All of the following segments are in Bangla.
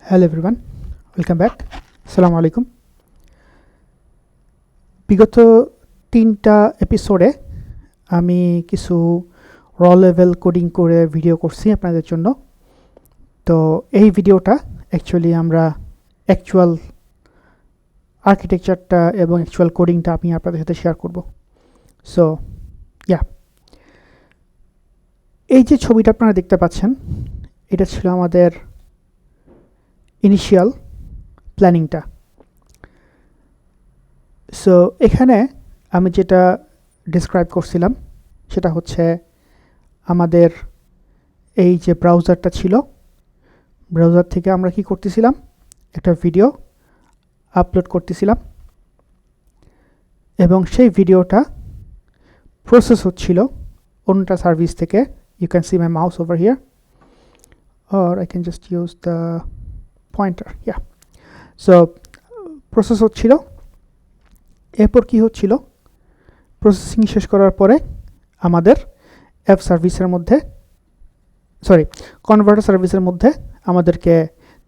Hello everyone, welcome back. Assalamu alaikum. বিগত 3টা এপিসোডে আমি কিছু র লেভেল কোডিং করে ভিডিও করছি আপনাদের জন্য। তো এই ভিডিওটা অ্যাকচুয়ালি আমরা অ্যাকচুয়াল আর্কিটেকচারটা এবং অ্যাকচুয়াল কোডিংটা আমি আপনাদের সাথে শেয়ার করব। সো এই যে ছবিটা আপনারা দেখতে পাচ্ছেন, এটা ছিল আমাদের ইনিশিয়াল প্ল্যানিংটা। সো এখানে আমি যেটা ডিসক্রাইব করছিলাম সেটা হচ্ছে আমাদের এই যে ব্রাউজারটা ছিল, ব্রাউজার থেকে আমরা কি করতেছিলাম, একটা ভিডিও আপলোড করতেছিলাম এবং সেই ভিডিওটা প্রসেস হচ্ছিল অন্যটা সার্ভিস থেকে। You can see my mouse over here or I can just use the pointer. So process হচ্ছিল, এরপর কি হচ্ছিল, প্রসেসিং শেষ করার পরে আমাদের অ্যাপ সার্ভিসের মধ্যে কনভার্টার সার্ভিসের মধ্যে আমাদেরকে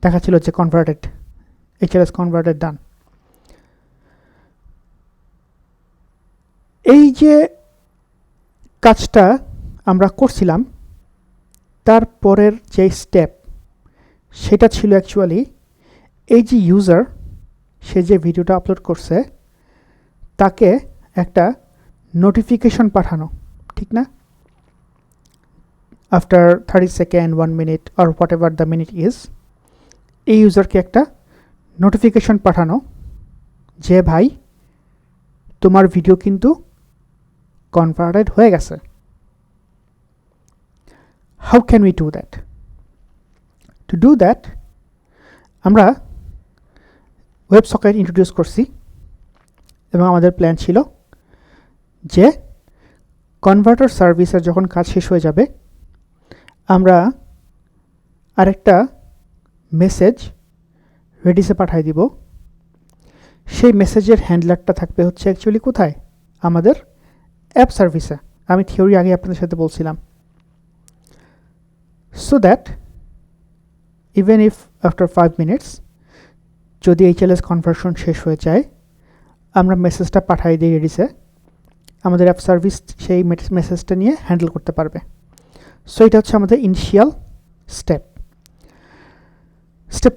দেখাচ্ছিল যে কনভার্টেড, HLS কনভার্টেড ডান। এই যে কাজটা আমরা করছিলাম, তারপরের যে স্টেপ সেটা ছিল অ্যাকচুয়ালি এই যে ইউজার, সে যে ভিডিওটা আপলোড করছে তাকে একটা নোটিফিকেশন পাঠানো, ঠিক না? After 30 second, 1 minute or what ever the minute is, এই ইউজারকে একটা নোটিফিকেশন পাঠানো যে ভাই তোমার ভিডিও কিন্তু কনভার্টেড হয়ে গেছে। How can we do that? To do that, আমরা websocket introduce করছি এবং আমাদের প্ল্যান ছিল যে কনভার্টার সার্ভিসের যখন কাজ শেষ হয়ে যাবে আমরা আরেকটা মেসেজ রেডিসে পাঠিয়ে দিব। সেই মেসেজের হ্যান্ডলারটা থাকবে হচ্ছে অ্যাকচুয়ালি কোথায়, আমাদের অ্যাপ সার্ভিসে। আমি থিওরি আগে আপনাদের সাথে বলছিলাম। So that even if after 5 minutes যদি HLS কনভার্সন শেষ হয়ে যায়, আমরা মেসেজটা পাঠিয়ে দিই রেডিসে, আমাদের অ্যাপ সার্ভিস সেই মেসেজটা নিয়ে হ্যান্ডেল করতে পারবে। সো এটা হচ্ছে আমাদের ইনিশিয়াল স্টেপ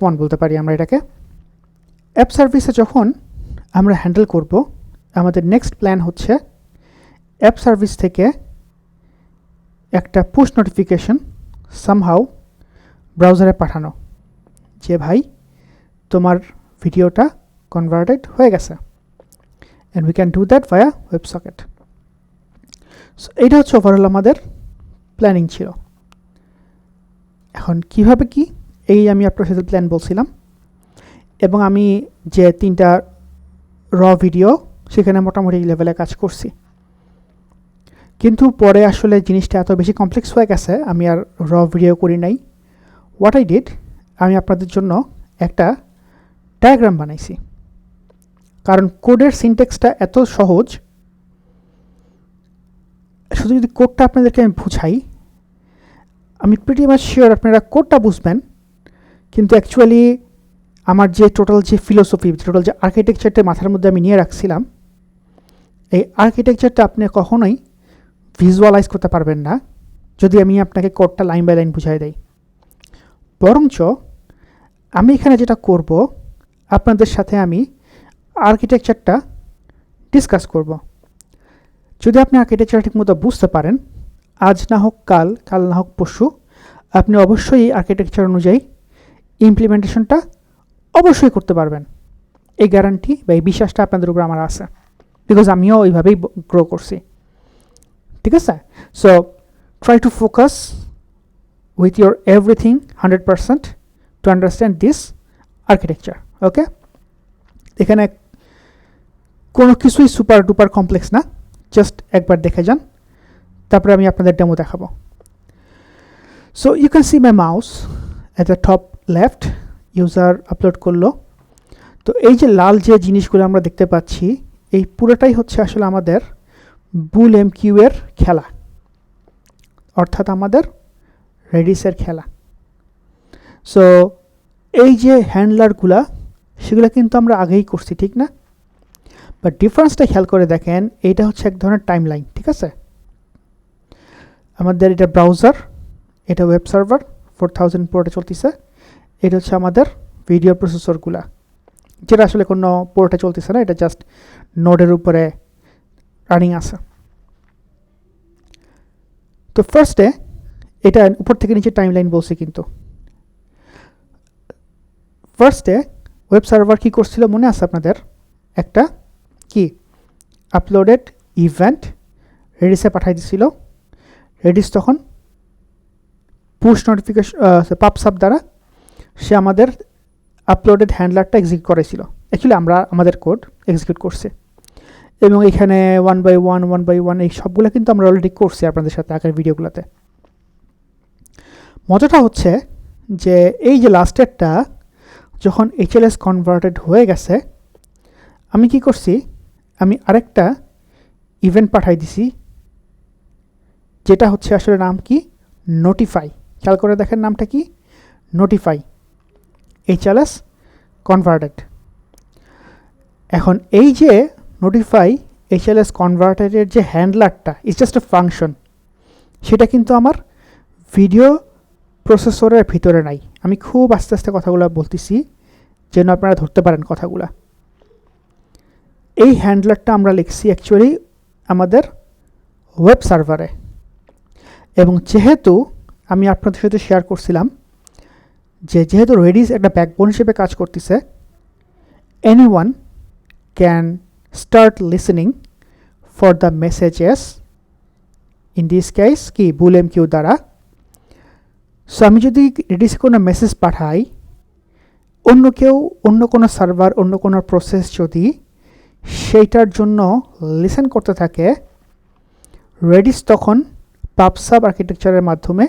1 বলতে পারি আমরা এটাকে। অ্যাপ সার্ভিসে যখন আমরা হ্যান্ডেল করব, আমাদের নেক্সট প্ল্যান হচ্ছে অ্যাপ সার্ভিস থেকে একটা পুশ নোটিফিকেশন সামহাউ ব্রাউজারে পাঠানো যে ভাই তোমার ভিডিওটা কনভার্টেড হয়ে গেছে। And we can do that via websocket. So এইটা হচ্ছে ওভারঅল আমাদের প্ল্যানিং ছিল। এখন কিভাবে কি, এই আমি আপনার সাথে প্ল্যান বলছিলাম এবং আমি যে 3টা র ভিডিও সেখানে মোটামুটি লেভেলে কাজ করছি, কিন্তু পরে আসলে জিনিসটা এত বেশি কমপ্লেক্স হয়ে গেছে আমি আর র ভিডিও করি নাই। হোয়াট আই ডিড, আমি আপনাদের জন্য একটা ডায়াগ্রাম বানাইছি, কারণ কোডের সিনট্যাক্সটা এত সহজ, শুধু যদি কোডটা আপনাদেরকে আমি বুঝাই, আমি প্রিটি মাচ শিওর আপনারা কোডটা বুঝবেন, কিন্তু অ্যাকচুয়ালি আমার যে টোটাল যে ফিলোসফি, টোটাল যে আর্কিটেকচারটা মাথার মধ্যে আমি নিয়ে রাখছিলাম, এই আর্কিটেকচারটা আপনি কখনোই ভিজুয়ালাইজ করতে পারবেন না যদি আমি আপনাকে কোডটা লাইন বাই লাইন বুঝাই দেই। বরঞ্চ আমি এখানে যেটা করব, আপনাদের সাথে আমি আর্কিটেকচারটা ডিসকাস করব। যদি আপনি আর্কিটেকচার ঠিকমতো বুঝতে পারেন, আজ না হোক কাল, কাল না হোক পরশু, আপনি অবশ্যই এই আর্কিটেকচার অনুযায়ী ইমপ্লিমেন্টেশনটা অবশ্যই করতে পারবেন। এই গ্যারান্টি বা এই বিশ্বাসটা আপনাদের উপর আমার আছে, বিকজ আমিও ওইভাবেই গ্রো করছি। ঠিক আছে? So try to focus with your everything 100% to understand this architecture. Okay, এখানে কোনো কিছুই সুপার ডুপার কমপ্লেক্স না, জাস্ট একবার দেখে যান, তারপরে আমি আপনাদের ডেমো দেখাবো। So you can see my mouse at the top left, user upload করলো। তো এই যে লাল যে জিনিসগুলো আমরা দেখতে পাচ্ছি, এই পুরোটাই হচ্ছে আসলে আমাদের বুল এমকিউ এর খেলা, অর্থাৎ আমাদের রেডিসের খেলা। সো এই যে হ্যান্ডলারগুলা সেগুলো কিন্তু আমরা আগেই করছি, ঠিক না? বাট ডিফারেন্সটা খেয়াল করে দেখেন, এইটা হচ্ছে এক ধরনের টাইমলাইন, ঠিক আছে? আমাদের এটা ব্রাউজার, এটা ওয়েব সার্ভার 4000 পোর্টে চলতেছে, এটা হচ্ছে আমাদের ভিডিও প্রসেসরগুলা, যেটা আসলে কোনো পোর্টে চলতেছে না, এটা জাস্ট নোডের উপরে রানিং আছে। তো ফার্স্টে এটা উপর থেকে নিচে টাইমলাইন বলছি, কিন্তু ফার্স্টে ওয়েব সার্ভার কী করছিল মনে আছে আপনাদের? একটা কি আপলোডেড ইভেন্ট রেডিসে পাঠাই দিছিল। রেডিস তখন পুশ নোটিফিকেশন পাপসাপ দ্বারা সে আমাদের আপলোডেড হ্যান্ডলারটা এক্সিকিউট করেছিল। অ্যাকচুয়ালি আমরা আমাদের কোড এক্সিকিউট করছি, এবং এখানে 1 by 1 এই সবগুলো কিন্তু আমরা অলরেডি করছি আপনাদের সাথে আগের ভিডিওগুলোতে। মজাটা হচ্ছে যে এই যে লাস্টেরটা যখন HLS কনভার্টেড হয়ে গেছে, আমি কি করছি, আমি আরেকটা ইভেন্ট পাঠাই দিছি, যেটা হচ্ছে আসলে নাম কি, নোটিফাই। খেয়াল করে দেখেন নামটা কি, নোটিফাই HLS কনভার্টেড। এখন এই যে নোটিফাই HLS কনভার্টেডের যে হ্যান্ডলারটা ইজ জাস্ট এ ফাংশন, সেটা কিন্তু আমার ভিডিও প্রসেসরের ভিতরে নাই। আমি খুব আস্তে আস্তে কথাগুলো বলতেছি যেন আপনারা ধরতে পারেন কথাগুলো। এই হ্যান্ডলারটা আমরা লিখছি অ্যাকচুয়ালি আমাদের ওয়েব সার্ভারে, এবং যেহেতু আমি আপনাদের সাথে শেয়ার করছিলাম যে যেহেতু রেডিস একটা ব্যাকবোন হিসেবে কাজ করতেছে, anyone can start listening for the messages in this case কি বুল এমকিউ দ্বারা। সো আমি যদি রেডিসে কোনো মেসেজ পাঠাই, অন্য কেউ, অন্য কোনো সার্ভার, অন্য কোনো প্রসেস যদি সেইটার জন্য লিসেন করতে থাকে, রেডিস তখন পাবসাব আর্কিটেকচারের মাধ্যমে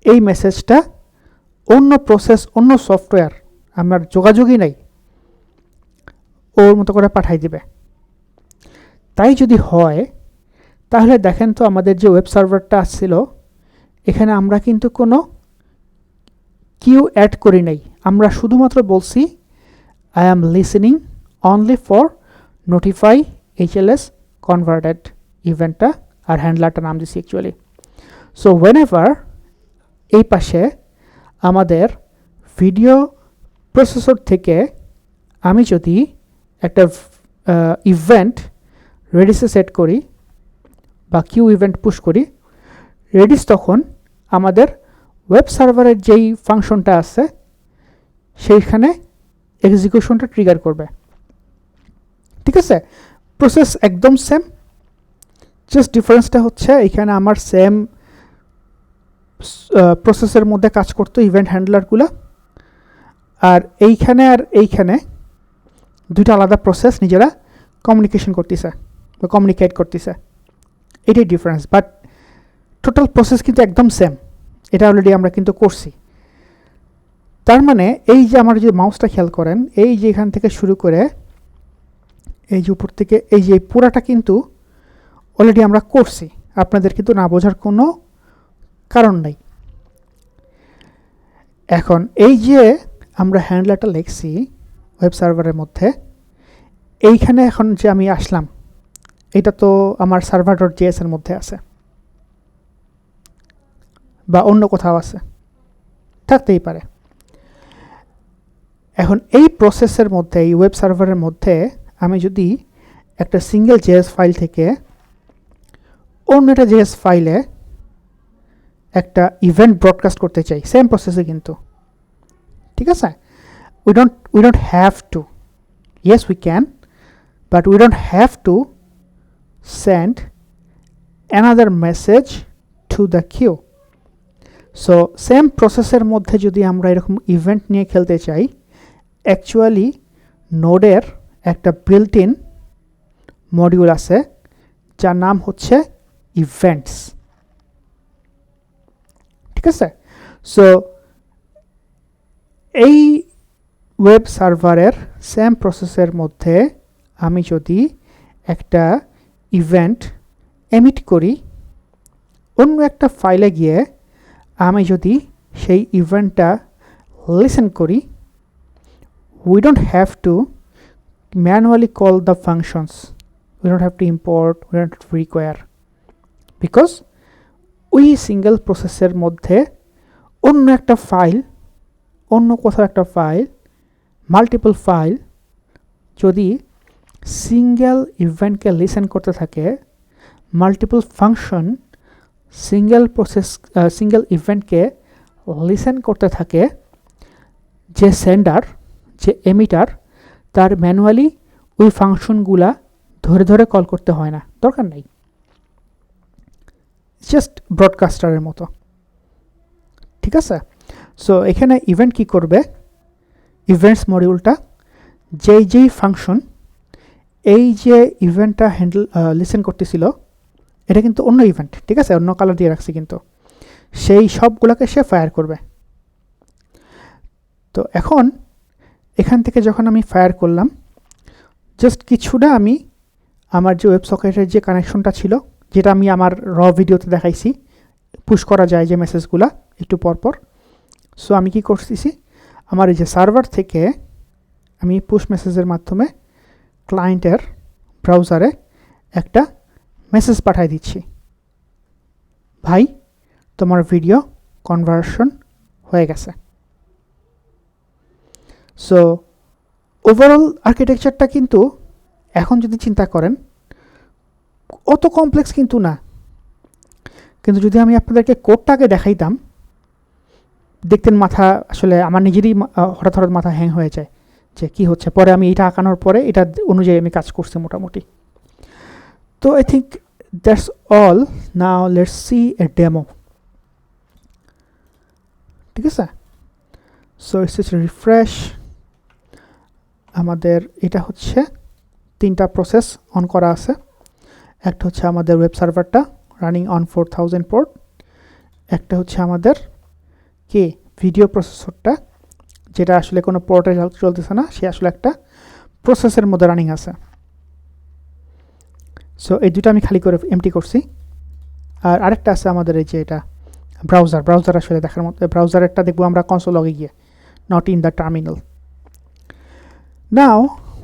এই মেসেজটা অন্য প্রসেস, অন্য সফটওয়্যার, আমার যোগাযোগই নাই, ওর মতো করে পাঠাই দিবে। তাই যদি হয় তাহলে দেখেন তো আমাদের যে ওয়েব সার্ভারটা আসছিল, এখানে আমরা কিন্তু কোনো কিউ অ্যাড করি নাই। আমরা শুধুমাত্র বলছি I am listening only for notify HLS converted ইভেন্টটা, আর হ্যান্ডলারটা নাম দিছি অ্যাকচুয়ালি। সো ওয়েনএভার এই পাশে আমাদের ভিডিও প্রসেসর থেকে আমি যদি একটা ইভেন্ট রেডিসে সেট করি বা কিউ ইভেন্ট পুশ করি, রেডিস তখন আমাদের ওয়েব সার্ভারের যেই ফাংশনটা আছে সেইখানে এক্সিকিউশনটা ট্রিগার করবে, ঠিক আছে? প্রসেস একদম সেম, জাস্ট ডিফারেন্সটা হচ্ছে এখানে আমার সেম প্রসেসের মধ্যে কাজ করতো ইভেন্ট হ্যান্ডলারগুলো, আর এইখানে দুইটা আলাদা প্রসেস নিজেরা কমিউনিকেশন করতেছে বা কমিউনিকেট করতেছে, এটাই ডিফারেন্স। বাট টোটাল প্রসেস কিন্তু একদম সেম, এটা অলরেডি আমরা কিন্তু করছি। তার মানে এই যে আমার যে মাউসটা খেয়াল করেন, এই যে এখান থেকে শুরু করে এই যে উপর থেকে এই যে পুরাটা কিন্তু অলরেডি আমরা করছি, আপনাদের কিন্তু না বোঝার কোনো কারণ নেই। এখন এই যে আমরা হ্যান্ডলারটা লিখছি ওয়েব সার্ভারের মধ্যে, এইখানে এখন যে আমি আসলাম, এটা তো আমার server.js এর মধ্যে আছে বা অন্য কোথাও আছে, থাকতেই পারে। এখন এই প্রসেসের মধ্যে, এই ওয়েব সার্ভারের মধ্যে আমি যদি একটা সিঙ্গেল জেএস ফাইল থেকে অন্য একটা জেএস ফাইলে একটা ইভেন্ট ব্রডকাস্ট করতে চাই, সেম প্রসেসে কিন্তু, ঠিক আছে? we don't have to, yes we can, but we don't have to send another message to the queue. So same প্রসেসের মধ্যে যদি আমরা এরকম ইভেন্ট নিয়ে খেলতে চাই, অ্যাকচুয়ালি নোডের একটা বিল্ট ইন মডিউল আছে যার নাম হচ্ছে ইভেন্টস, ঠিক আছে? সো এই ওয়েব সার্ভারের সেম প্রসেসের মধ্যে আমি যদি একটা ইভেন্ট এমিট করি অন্য একটা ফাইলে গিয়ে, আমি যদি সেই ইভেন্টটা লিসেন করি we don't have to manually call the functions, we don't have to import, we don't have to require, because ওই সিঙ্গেল প্রসেসের মধ্যে অন্য একটা ফাইল, অন্য কোথাও একটা ফাইল, মাল্টিপল ফাইল যদি সিঙ্গেল ইভেন্টকে লিসেন করতে থাকে, multiple function single process single ইভেন্টকে লিসেন করতে থাকে, যে সেন্ডার, যে এমিটার, তার ম্যানুয়ালি ওই ফাংশনগুলা ধরে ধরে কল করতে হয় না, দরকার নেই, জাস্ট ব্রডকাস্টারের মতো। ঠিক আছে? সো এখানে ইভেন্ট কি করবে, ইভেন্টস মডিউলটা যেই ফাংশন এই যে ইভেন্টটা হ্যান্ডেল লিসেন করতেছিল, এটা কিন্তু অন্য ইভেন্ট, ঠিক আছে, অন্য কালার দিয়ে রাখছি, কিন্তু সেই সবগুলোকে সে ফায়ার করবে। তো এখন এখান থেকে যখন আমি ফায়ার করলাম, জাস্ট কিছুটা আমি আমার যে ওয়েবসকেটের যে কানেকশনটা ছিল, যেটা আমি আমার র ভিডিওতে দেখাইছি, পুশ করা যায় যে মেসেজগুলা একটু পরপর। সো আমি কি করতেছি, আমার এই যে সার্ভার থেকে আমি পুশ মেসেজের মাধ্যমে ক্লায়েন্টের ব্রাউজারে একটা মেসেজ পাঠিয়ে দিচ্ছি, ভাই তোমার ভিডিও কনভার্সন হয়ে গেছে। সো ওভারঅল আর্কিটেকচারটা কিন্তু এখন যদি চিন্তা করেন অত কমপ্লেক্স কিন্তু না, কিন্তু যদি আমি আপনাদেরকে কোডটাকে দেখাইতাম, দেখতেন মাথা, আসলে আমার নিজেরই হঠাৎ হঠাৎ মাথা হ্যাং হয়ে যায় যে কী হচ্ছে। পরে আমি এটা আঁকানোর পরে এটা অনুযায়ী আমি কাজ করছি মোটামুটি। তো I think that's all, now let's see A demo. ঠিক আছে? So it's refresh. আমাদের এটা হচ্ছে 3টা প্রসেস অন করা আছে। একটা হচ্ছে আমাদের ওয়েব সার্ভারটা রানিং অন 4000 পোর্ট, একটা হচ্ছে আমাদের কি ভিডিও প্রসেসরটা, যেটা আসলে কোনো পোর্টে চলতেছে না, সে আসলে একটা প্রসেসের মধ্যে রানিং আছে। সো এই দুটো আমি খালি করে এমটি করছি। আর আরেকটা আছে আমাদের এই যে এটা ব্রাউজার আসলে দেখার মতো, ব্রাউজারেরটা দেখবো আমরা কনসোল লগে গিয়ে, not in the terminal. Now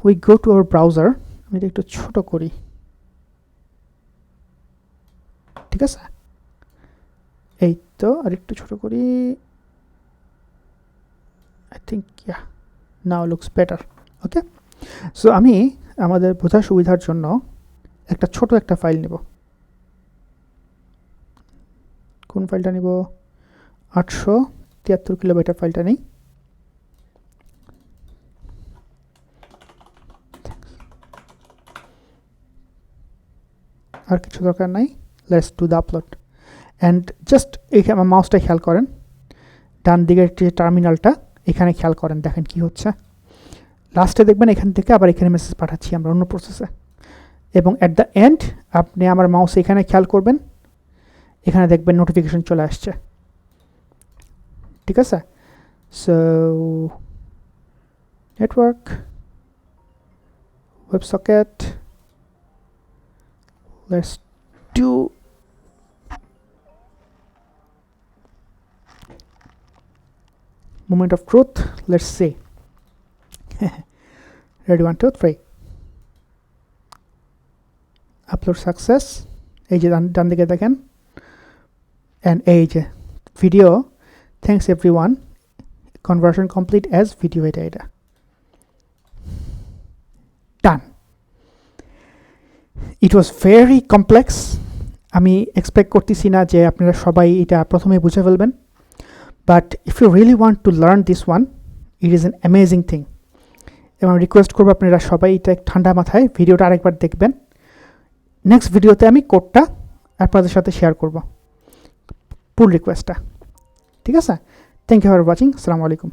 we go to our browser. আমি এটা একটু ছোট করি, ঠিক আছে? এই তো আর একটু ছোট করি, I think yeah now looks better. Okay, so আমি আমাদের বোঝার সুবিধার জন্য একটা ছোট একটা ফাইল নেব। কোন ফাইলটা নিব? 873 কিলোবাইটের ফাইলটা নেই। আর কিছু দরকার নাই, let's do the upload. And just এইখানে আমার মাউসটা খেয়াল করেন, ডান দিকের যে টার্মিনালটা এখানে খেয়াল করেন, দেখেন কি হচ্ছে। লাস্টে দেখবেন এখান থেকে আবার এখানে মেসেজ পাঠাচ্ছি আমরা অন্য প্রসেসে, এবং অ্যাট দ্য এন্ড আপনি আমার মাউস এখানে খেয়াল করবেন, এখানে দেখবেন নোটিফিকেশন চলে আসছে। ঠিক আছে? So network, websocket, let's do moment of truth, let's see. Ready, 1 2 3, upload success। এই যে ডান দিকে দেখেন, and এই যে video, thanks everyone, conversion complete as video, এটা done. It was very complex, আমি এক্সপেক্ট করতেছি না যে আপনারা সবাই এটা প্রথমে বুঝে ফেলবেন, but if you really want to learn this one, it is an amazing thing. এবং রিকোয়েস্ট করবো আপনারা সবাই এটা ঠান্ডা মাথায় ভিডিওটা আরেকবার দেখবেন। নেক্সট ভিডিওতে আমি কোডটা আপনাদের সাথে শেয়ার করব, পুল রিকোয়েস্টটা। ঠিক আছে? Thank you for watching. আসসালামু আলাইকুম।